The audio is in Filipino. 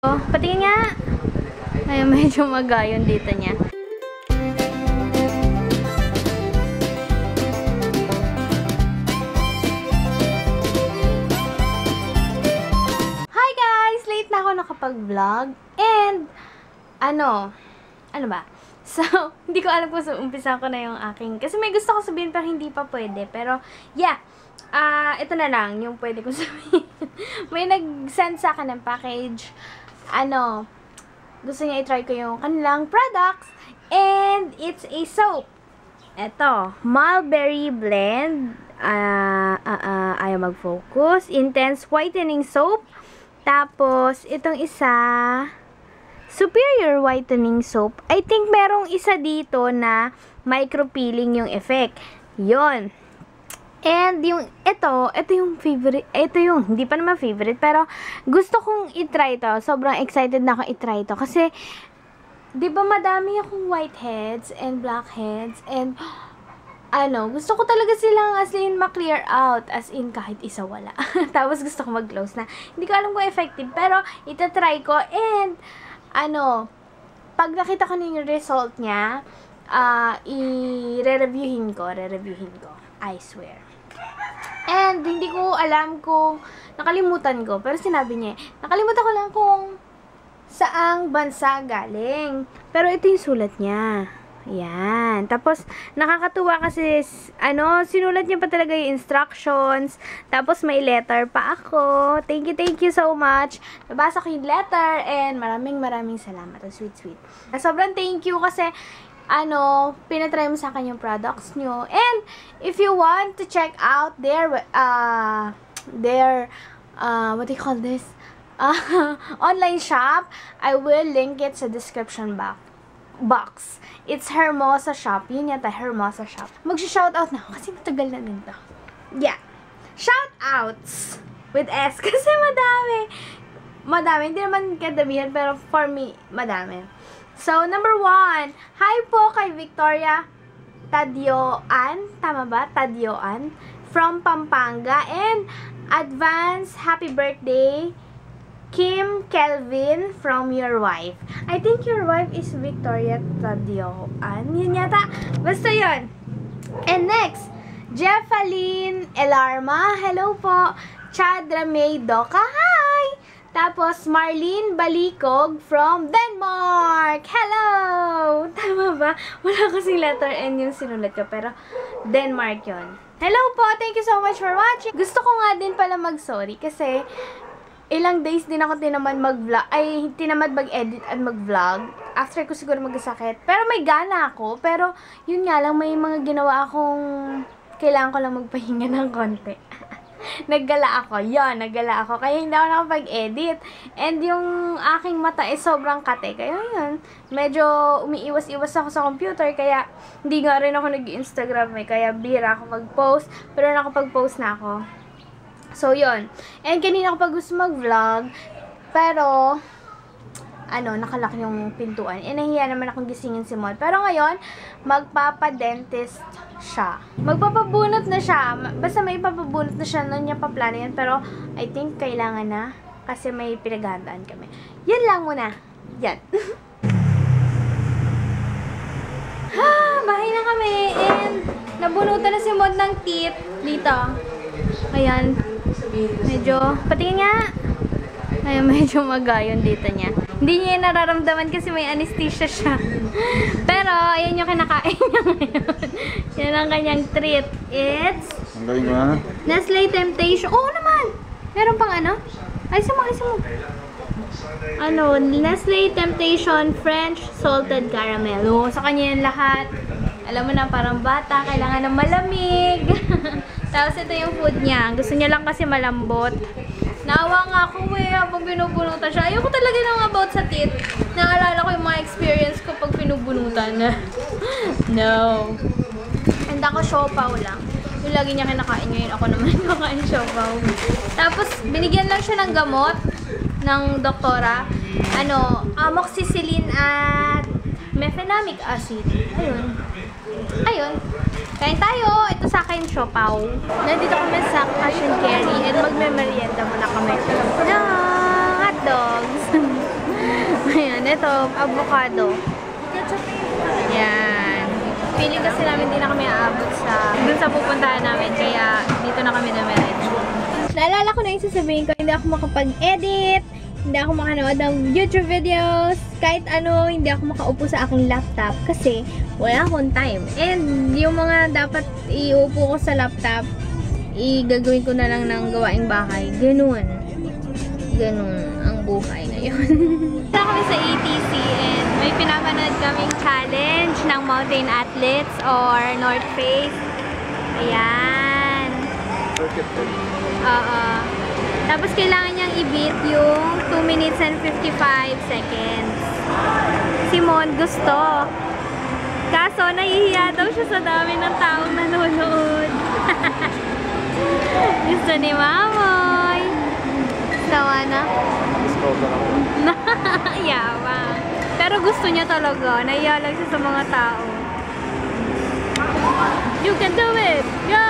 Oh, patingin nga. Ay, medyo magayon dito niya. Hi guys! Late na ako nakapag-vlog. And, ano ba? So, hindi ko alam kung umpisa ko na yung aking, kasi may gusto ko sabihin pero hindi pa pwede. Pero, yeah. Ito na lang yung pwede ko sabihin. May nag-send sa akin ng package. Gusto niya i-try ko yung kanilang products. And, it's a soap. Ito, Mulberry Blend. Ayaw mag-focus. Intense Whitening Soap. Tapos, itong isa, Superior Whitening Soap. I think merong isa dito na micro-peeling yung effect. Yon. And yung ito yung favorite, hindi pa naman favorite, pero gusto kong i-try to. Sobrang excited na ako i-try to. Kasi, di ba madami akong whiteheads and blackheads, and, gusto ko talaga silang as in ma-clear out. As in, kahit isa wala. Tapos gusto ko mag-close na. Hindi ko alam kung effective, pero ita-try ko, and, pag nakita ko na yung result niya, i-re-reviewin ko. I swear. And, hindi ko alam kung, nakalimutan ko, pero sinabi niya, nakalimutan ko lang kung saang bansa galing. Pero ito yung sulat niya. Yan. Tapos, nakakatuwa kasi, sinulat niya pa talaga yung instructions. Tapos, may letter pa ako. Thank you so much. Nabasa ko yung letter, and maraming salamat. Sweet. Sobrang thank you kasi, pinatry mo sa akin yung products nyo. And, if you want to check out their what do you call this? Online shop, I will link it sa description box. It's Hermosa Shop. Yun yata, Hermosa Shop. Mag-shoutout na ako kasi matagal na din to. Yeah. Shoutouts with S kasi madami. Hindi naman kadamihan, pero for me, madami. So, number 1, hi po kay Victoria Tadioan, tama ba? Tadioan, from Pampanga, and advance happy birthday, Kim Kelvin, from your wife. I think your wife is Victoria Tadioan, yun yata, basta yun. And next, Jeffaline Elarma, hello po, Chadra May Doka, hi! Tapos, Marlene Balikog from Denmark! Hello! Tama ba? Wala kasing letter N yung sinulat ko, pero Denmark yon. Hello po! Thank you so much for watching! Gusto ko nga din pala mag-sorry kasi ilang days din ako tinamad mag-edit at mag-vlog. After ko siguro magkasakit. Pero may gana ako. Pero, yun nga lang, may mga ginawa akong kailangan ko lang magpahinga ng konti. Naggala ako. Kaya hindi ako nakapag-edit. And yung aking mata is sobrang kate. Kaya yun, medyo umiiwas-iwas ako sa computer. Kaya hindi nga rin ako nag-Instagram Kaya bira ako mag-post. Pero nakapag-post na ako. So, yun. And kanina ako pa gusto mag-vlog. Pero, nakalak yung pintuan. E, nahiya naman akong gisingin si Mod. Pero ngayon, magpapadentist siya. Magpapabunot na siya. Basta may papabunot na siya. Noon niya pa plano yan. Pero, I think kailangan na. Kasi may pinaghandaan kami. Yan lang muna. Yan. Bahay na kami. And, nabunutan na si Mod ng teeth. Dito. Ayan. Medyo, patingin nga. Ay, medyo magayon dito niya. Hindi niya nararamdaman kasi may anesthesia siya. Pero, ayan yung kinakain niya ngayon. Yan ang kanyang treat. It's Nestle Temptation. Oo naman! Meron pang Alisin mo. Nestle Temptation French Salted Caramel. Oo, sa kanya yan lahat. Alam mo na, parang bata. Kailangan ng malamig. Tapos, ito yung food niya. Gusto niya lang kasi malambot. Naawa nga ako pag pinubunutan siya. Ayoko talaga nang about sa teeth. Naalala ko yung mga experience ko pag pinubunutan. No. And ako, siopaw lang. Yung lagi niya kinakain ngayon. Ako naman kakain siopaw. Tapos, binigyan lang siya ng gamot ng doktora. Amoxicillin at mefenamic acid. Ayun. Kain tayo. Ito sa akin, siopaw. Nandito kami sa Cash and Carry and magme-merienda muna kami ng hotdogs. ito, avocado. Yan. Feeling kasi namin hindi na kami aabot dun sa pupuntahan namin. Kaya dito na kami dumiretso. Naalala ko na yung sasabihin ko, hindi ako makapag-edit, hindi ako makanood ng YouTube videos, kahit ano, hindi ako makaupo sa aking laptop kasi wala akong time. And yung mga dapat iupo ko sa laptop, gagawin ko na lang ng gawaing bahay. Ganun ang buhay ngayon. Punta kami sa ATC and may pinapanood kaming challenge ng Mountain Athletes or North Face. Ayan. Tapos kailangan niyang i-beat yung 2 minutes and 55 seconds. Si Mon gusto. Kaso nahihiya daw siya sa dami ng taong nanonood. Gusto ni Mamoy. Tawa na. Yawa. Pero gusto niya talaga. Nahiya lang siya sa mga tao. You can do it! Go!